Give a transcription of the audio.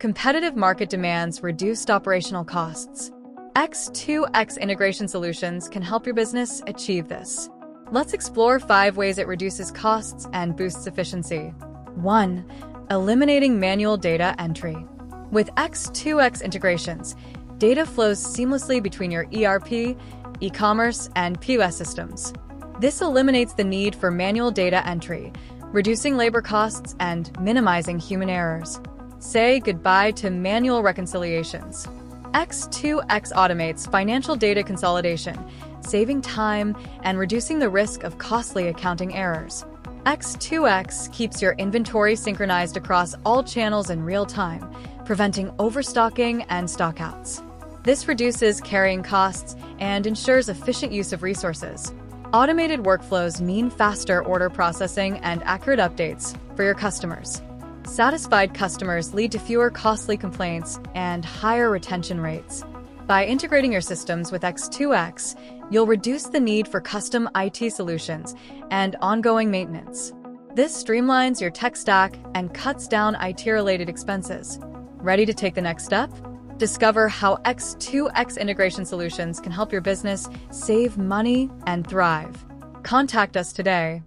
Competitive market demands reduced operational costs. X2X Integration Solutions can help your business achieve this. Let's explore 5 ways it reduces costs and boosts efficiency. 1. Eliminating manual data entry. With X2X integrations, data flows seamlessly between your ERP, eCommerce, and POS systems. This eliminates the need for manual data entry, reducing labor costs and minimizing human errors. Say goodbye to manual reconciliations. X2X automates financial data consolidation, saving time and reducing the risk of costly accounting errors. X2X keeps your inventory synchronized across all channels in real time, preventing overstocking and stockouts. This reduces carrying costs and ensures efficient use of resources. Automated workflows mean faster order processing and accurate updates for your customers. Satisfied customers lead to fewer costly complaints and higher retention rates. By integrating your systems with X2X, you'll reduce the need for custom IT solutions and ongoing maintenance. This streamlines your tech stack and cuts down IT-related expenses. Ready to take the next step? Discover how X2X Integration Solutions can help your business save money and thrive. Contact us today.